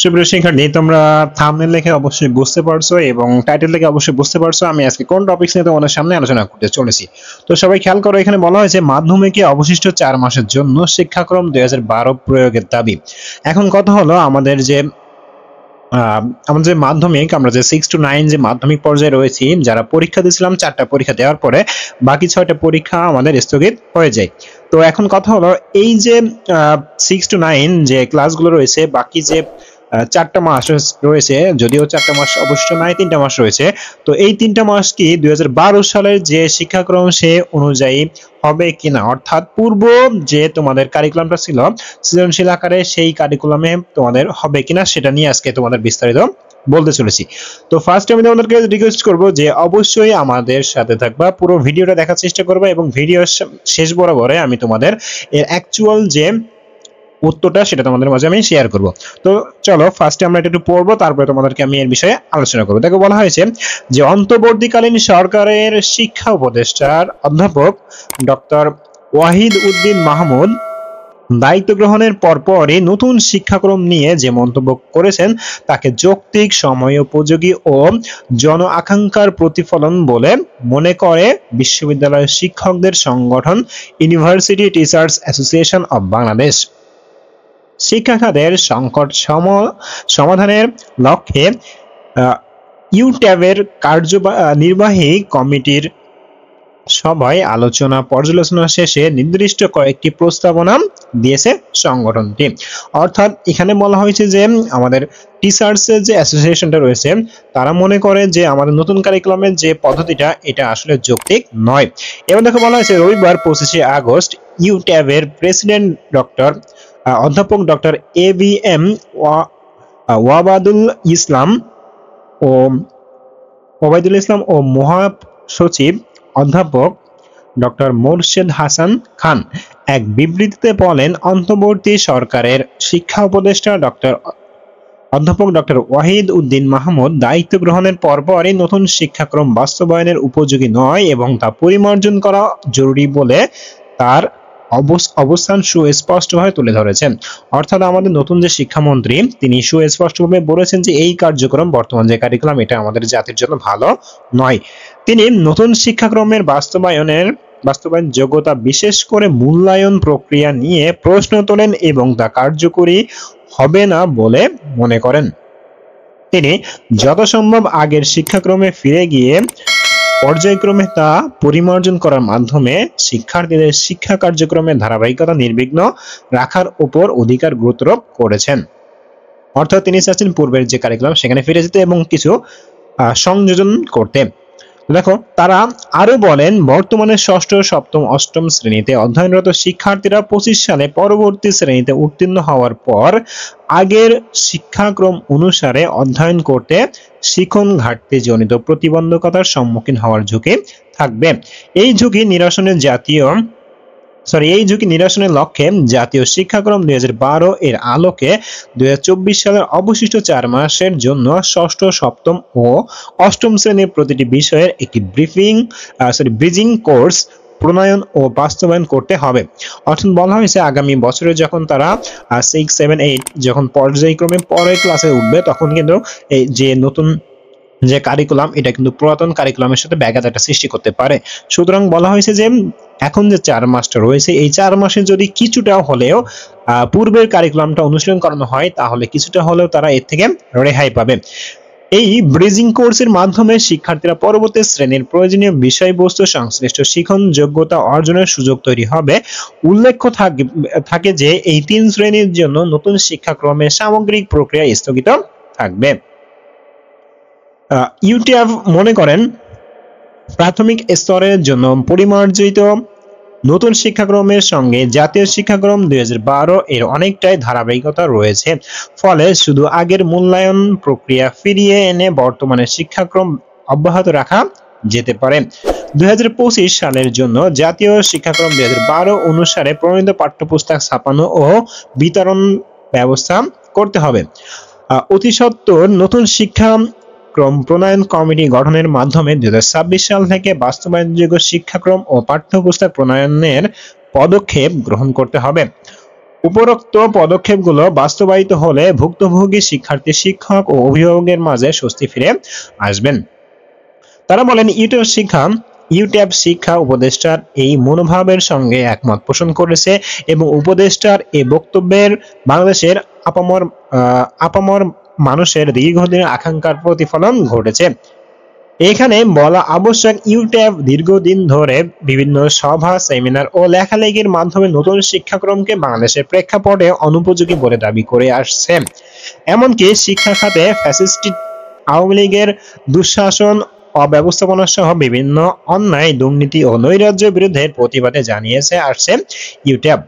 সুপ্রিয় শিক্ষার্থী, তোমরা থাম্বনেল দেখে অবশ্যই বুঝতে পারছো এবং টাইটেল দেখে অবশ্যই বুঝতে পারছো আমি আজকে কোন টপিকস নিয়ে তোমাদের সামনে আলোচনা করতে চলেছি। তো সবাই খেয়াল করো, এখানে বলা হয়েছে মাধ্যমিকে অবশিষ্ট 4 মাসের জন্য শিক্ষাক্রম 2012 প্রয়োগের দাবি। এখন কথা হলো আমাদের মাধ্যমিক, আমরা যে 6 to 9 যে মাধ্যমিক পর্যায়ে রয়েছি, যারা পরীক্ষা দিয়েছিলাম 4টা পরীক্ষা দেওয়ার পরে বাকি 6টা পরীক্ষা আমাদের স্থগিত হয়ে যায়। তো এখন কথা হলো এই যে 6 to 9 যে ক্লাসগুলো রয়েছে, বাকি যে 4টা মাস রয়েছে, যদিও 4টা মাস অবশ্য নাই, 3টা মাস রয়েছে। তো এই 3টা মাস কি 2012 সালের যে শিক্ষাক্রম সে অনুযায়ী হবে কিনা, অর্থাৎ পূর্ব যে তোমাদের কারিকুলামটা ছিল সৃজনশীল আকারে, সেই কারিকুলামে তোমাদের হবে কিনা সেটা নিয়ে আজকে তোমাদের বিস্তারিত বলতে চলেছি। তো ফার্স্ট আমি তোমাদেরকে রিকোয়েস্ট করব যে অবশ্যই আমাদের সাথে থাকবা, পুরো ভিডিওটা দেখার চেষ্টা করবা এবং ভিডিও শেষ বরাবরে আমি তোমাদের এর অ্যাকচুয়াল যে উত্তরটা সেটা তোমাদের মাঝে আমি শেয়ার করব। তো চলো ফার্স্টে আমরা এটা একটু পড়বো, তারপরে তোমাদেরকে আমি এর বিষয়ে আলোচনা করবো। দেখো বলা হয়েছে যে অন্তর্বর্তীকালীন সরকারের শিক্ষা উপদেষ্টার অধ্যাপক ডক্টর ওয়াহিদ উদ্দিন মাহমুদ দায়িত্ব গ্রহণের পরপরই নতুন শিক্ষাক্রম নিয়ে যে মন্তব্য করেছেন তাকে যৌক্তিক, সময়োপযোগী ও জন আকাঙ্ক্ষার প্রতিফলন বলে মনে করে বিশ্ববিদ্যালয়ের শিক্ষকদের সংগঠন university teachers association of Bangladesh. শিক্ষা খাতের সংকট সমাধানের লক্ষ্যে ইউট্যাবের নির্বাহী কমিটির সভায় আলোচনা পর্যালোচনা শেষে নির্দিষ্ট কয়েকটি প্রস্তাবনা দিয়েছে সংগঠনটি। অর্থাৎ এখানে বলা হয়েছে যে আমাদের টিচার্সের যে অ্যাসোসিয়েশনটা রয়েছে তারা মনে করে যে আমাদের নতুন কারিকুলামের যে পদ্ধতিটা এটা আসলে যৌক্তিক নয়। এবার দেখো বলা হয়েছে রবিবার 25শে আগস্ট ইউট্যাবের প্রেসিডেন্ট অধ্যাপক ডক্টর ABM ওয়াবাদুল ইসলাম ও মহাসচিব অধ্যাপক ডক্টর মোরশেদ হাসান খান এক বিবৃতিতে বলেন, অন্তর্বর্তী সরকারের শিক্ষা উপদেষ্টা অধ্যাপক ডক্টর ওয়াহিদ উদ্দিন মাহমুদ দায়িত্ব গ্রহণের পরপরই নতুন শিক্ষাক্রম বাস্তবায়নের উপযোগী নয় এবং তা পরিমার্জন করা জরুরি বলে তার অবস্থান সুস্পষ্টভাবে তুলে ধরেছেন। অর্থাৎ আমাদের নতুন যে শিক্ষামন্ত্রী তিনি সুস্পষ্টভাবে বলেছেন যে এই কার্যক্রম, বর্তমান যে কারিকুলাম, এটা আমাদের জাতির জন্য ভালো নয়। তিনি নতুন শিক্ষাক্রমের বাস্তবায়ন যোগ্যতা, বিশেষ করে মূল্যায়ন প্রক্রিয়া নিয়ে প্রশ্ন তোলেন এবং তা কার্যকরী হবে না বলে মনে করেন। তিনি যথাসম্ভব আগের শিক্ষাক্রমে ফিরে গিয়ে পর্যায়ক্রমে তা পরিমার্জন করার মাধ্যমে শিক্ষার্থীদের শিক্ষা কার্যক্রমের ধারাবাহিকতা নির্বিঘ্ন রাখার উপর অধিকার গুরুত্বারোপ করেছেন। অর্থাৎ তিনি চাচ্ছেন পূর্বের যে কারিকুলাম সেখানে ফিরে যেতে এবং কিছু সংযোজন করতে। দেখো তারা আরো বলেন, বর্তমানে ষষ্ঠ, সপ্তম, অষ্টম শ্রেণীতে অধ্যয়নরত শিক্ষার্থীরা 25 সালে পরবর্তী শ্রেণীতে উত্তীর্ণ হওয়ার পর আগের শিক্ষাক্রম অনুসারে অধ্যয়ন করতে শিখন ঘাটতি জনিত প্রতিবন্ধকতার সম্মুখীন হওয়ার ঝুঁকি থাকবে। এই ঝুঁকি নিরসনের লক্ষ্যে জাতীয় শিক্ষাক্রম 2012 এর আলোকে 2024 সালের অবশিষ্ট 4 মাসের জন্য ষষ্ঠ, সপ্তম ও অষ্টম শ্রেণীর প্রতিটি বিষয়ের একটি ব্রিজিং কোর্স প্রণয়ন ও বাস্তবায়ন করতে হবে। অর্থাৎ বলা হয়েছে আগামী বছরে যখন তারা 6, 7, 8 যখন পর্যায়ক্রমে পরের ক্লাসে উঠবে তখন কিন্তু এই যে নতুন যে কারিকুলাম এটা কিন্তু পুরাতন কারিকুলামের সাথে ব্যাঘাত সৃষ্টি করতে পারে। সুতরাং বলা হয়েছে যে এখন যে 4 মাসটা রয়েছে এই 4 মাসে যদি কিছুটা হলেও পূর্বের কারিকুলামটা অনুশীলন করানো হয় তাহলে কিছুটা হলেও তারা এর থেকে রেহাই পাবে। এই ব্রিজিং কোর্সের মাধ্যমে শিক্ষার্থীরা পরবর্তী শ্রেণীর প্রয়োজনীয় বিষয়বস্তু সংশ্লিষ্ট শিখন যোগ্যতা অর্জনের সুযোগ তৈরি হবে। উল্লেখ্য থাকে যে এই 3 শ্রেণীর জন্য নতুন শিক্ষাক্রমের সামগ্রিক প্রক্রিয়া স্থগিত থাকবে। ইউটিএফ মনে করেন, প্রাথমিক স্তরের জন্য পরিমার্জিত নতুন শিক্ষাক্রমের সঙ্গে জাতীয় শিক্ষাক্রম 2012 এর অনেকটাই ধারাবাহিকতা রয়েছে। ফলে শুধু আগের মূল্যায়ন প্রক্রিয়া ফিরিয়ে এনে বর্তমানে শিক্ষাক্রম অব্যাহত রাখা যেতে পারে। 2025 সালের জন্য জাতীয় শিক্ষাক্রম 2012 অনুসারে প্রণীত পাঠ্যপুস্তক ছাপানো ও বিতরণ ব্যবস্থা করতে হবে। অতি সত্বর নতুন শিক্ষাক্রম প্রণয়ন কমিটি গঠনের মাধ্যমে 2026 সাল থেকে বাস্তবায়নযোগ্য শিক্ষাক্রম ও পাঠ্যপুস্তক প্রণয়নের পদক্ষেপ গ্রহণ করতে হবে। উপরোক্ত পদক্ষেপগুলো বাস্তবায়িত হলে ভুক্তভোগী শিক্ষার্থী, শিক্ষক ও অভিভাবকের মাঝে স্বস্তি ফিরে আসবেন। তারা বলেন ইউট্যাব শিক্ষা উপদেষ্টার এই মনোভাবের সঙ্গে একমত পোষণ করেছে এবং উপদেষ্টার এই বক্তব্যের বাংলাদেশের আপামর মানুষের দীর্ঘদিনের আকাঙ্ক্ষার প্রতিফলন ঘটেছে। এখানে বলা আবশ্যক, ইউট্যাব দীর্ঘদিন ধরে বিভিন্ন সভা, সেমিনার ও লেখালেখির মাধ্যমে নতুন শিক্ষাক্রমকে বাংলাদেশের প্রেক্ষাপটে অনুপযোগী বলে দাবি করে আসছে। এমনকি শিক্ষা খাতে ফ্যাসিস্ট আওয়ামী লীগের দুঃশাসন, অব্যবস্থাপনা সহ বিভিন্ন অন্যায়, দুর্নীতি ও নৈরাজ্যের বিরুদ্ধে প্রতিবাদে জানিয়েছে আসছে ইউট্যাব।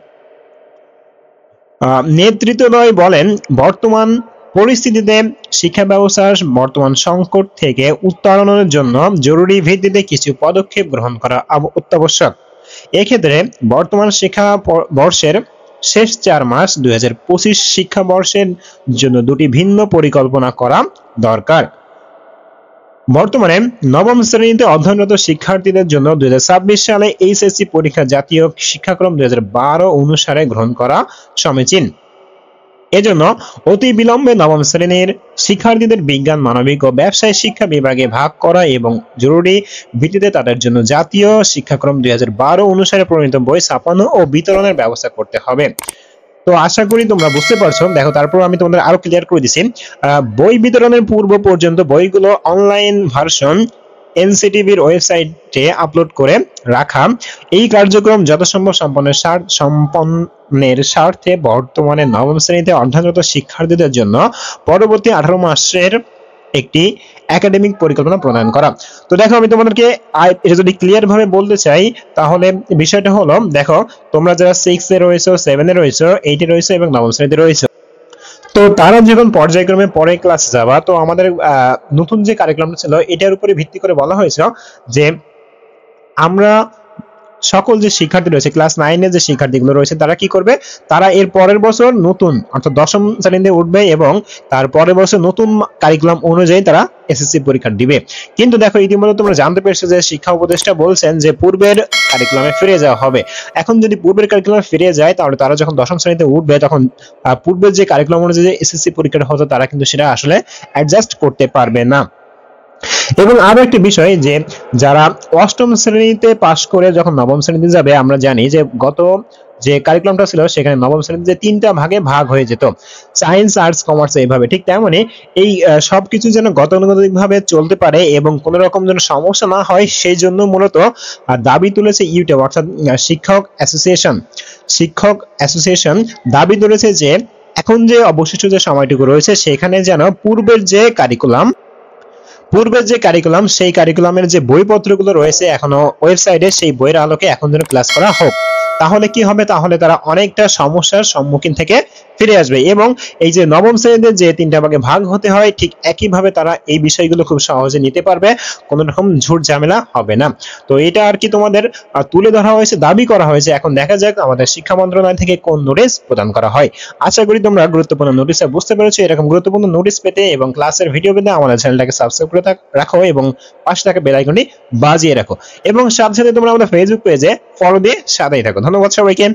নেতৃত্বদ্বয় বলেন, বর্তমান পরিস্থিতিতে শিক্ষা ব্যবস্থার বর্তমান সংকট থেকে উত্তরণের জন্য জরুরি ভিত্তিতে কিছু পদক্ষেপ গ্রহণ করা অত্যাবশ্যক। এক্ষেত্রে বর্তমান শিক্ষাবর্ষের শেষ 4 মাস 2025 শিক্ষাবর্ষের জন্য দুটি ভিন্ন পরিকল্পনা করা দরকার। বর্তমানে নবম শ্রেণীতে অধ্যয়নরত শিক্ষার্থীদের জন্য 2026 সালে এইচএসসি পরীক্ষা জাতীয় শিক্ষাক্রম 2012 অনুসারে গ্রহণ করা সমীচীন। এজন্য অতি বিলম্বে নবম শ্রেণীর শিক্ষার্থীদের বিজ্ঞান, মানবিক ও ব্যবসায় শিক্ষা বিভাগে ভাগ করা এবং জরুরি ভিত্তিতে তাদের জন্য জাতীয় শিক্ষাক্রম 2012 অনুসারে প্রণীত বই ছাপানো ও বিতরণের ব্যবস্থা করতে হবে। তো আশা করি তোমরা বুঝতে পারছো। দেখো, তারপর আমি তোমাদের আরো ক্লিয়ার করে দিচ্ছি। বই বিতরণের পূর্ব পর্যন্ত বইগুলো অনলাইন ভার্সন এনসিটিভির ওয়েবসাইটে আপলোড করে রাখা। এই কার্যক্রম যথাসম্ভব সম্পন্নের স্বার্থে বর্তমানে নবম শ্রেণীতে অধ্যয়নরত শিক্ষার্থীদের জন্য পরবর্তী 18 মাসের একটি একাডেমিক পরিকল্পনা প্রণয়ন করা। তো দেখো, আমি তোমাদেরকে এটা যদি ক্লিয়ার ভাবে বলতে চাই, তাহলে বিষয়টা হলো, দেখো তোমরা যারা 6 এ রয়েছো, 7 এ রয়েছো, 8 এ রয়েছো এবং নবম শ্রেণীতে রয়েছো, তো তারা যখন পর্যায়ক্রমে পরে ক্লাসে যাবা, তো আমাদের নতুন যে কারিকুলামটা ছিল এটার উপরে ভিত্তি করে বলা হয়েছে যে আমরা সকল যে শিক্ষার্থী রয়েছে, ক্লাস 9 এর যে শিক্ষার্থীগুলো রয়েছে, তারা কি করবে, তারা এর পরের বছর নতুন অর্থাৎ দশম শ্রেণীতে উঠবে এবং তার পরের বছর নতুন কারিকুলাম অনুযায়ী তারা এসএসসি পরীক্ষা দিবে। কিন্তু দেখো, ইতিমধ্যে তোমরা জানতে পেরেছো যে শিক্ষা উপদেষ্টা বলছেন যে পূর্বের কারিকুলামে ফিরে যাওয়া হবে। এখন যদি পূর্বের কারিকুলামে ফিরে যায়, তাহলে তারা যখন দশম শ্রেণীতে উঠবে, তখন পূর্বের যে কারিকুলাম অনুযায়ী এসএসসি পরীক্ষাটা হতো, তারা কিন্তু সেটা আসলে অ্যাডজাস্ট করতে পারবে না। এবং আরো একটি বিষয়, যে যারা অষ্টম শ্রেণীতে পাশ করে যখন নবম শ্রেণীতে যাবে, আমরা জানি যে গত যে কারিকুলামটা ছিল সেখানে নবম শ্রেণীতে যে 3টা ভাগে ভাগ হয়ে যেত, সায়েন্স, আর্টস, কমার্স এইভাবে। ঠিক তেমনি এই সবকিছু যেন গতানুগতিক ভাবে চলতে পারে এবং কোন রকম যেন সমস্যা না হয়, সেই জন্য মূলত দাবি তুলেছে ইউট্যাব অর্থাৎ শিক্ষক অ্যাসোসিয়েশন দাবি তুলেছে যে এখন যে অবশিষ্ট যে সময়টুকু রয়েছে, সেখানে যেন পূর্বের যে কারিকুলাম সেই কারিকুলামের যে বইপত্রগুলো রয়েছে এখনো ওয়েবসাইটে, সেই বইয়ের আলোকে এখন যেন ক্লাস করা হোক। তাহলে কি হবে, তাহলে তারা অনেকটা সমস্যার সম্মুখীন থেকে ফিরে আসবে এবং এই যে নবম শ্রেণীতে যে 3টা ভাগে ভাগ হতে হয়, ঠিক একইভাবে তারা এই বিষয়গুলো খুব সহজে নিতে পারবে, কোনো রকম ঝুট ঝামেলা হবে না। তো এটা আর কি তোমাদের তুলে ধরা হয়েছে, দাবি করা হয়েছে। এখন দেখা যাক আমাদের শিক্ষা মন্ত্রণালয় থেকে কোন নোটিশ প্রদান করা হয়। আশা করি তোমরা গুরুত্বপূর্ণ নোটিশটা বুঝতে পেরেছো। এরকম গুরুত্বপূর্ণ নোটিশ পেতে এবং ক্লাসের ভিডিও পেতে আমাদের চ্যানেলটাকে সাবস্ক্রাইব করে রাখো এবং পাশে থাকা বেল আইকনটি বাজিয়ে রাখো এবং সাথে সাথে তোমরা আমাদের ফেসবুক পেজে ফলো দিয়ে সাথেই থাকো। ধন্যবাদ সবাইকে।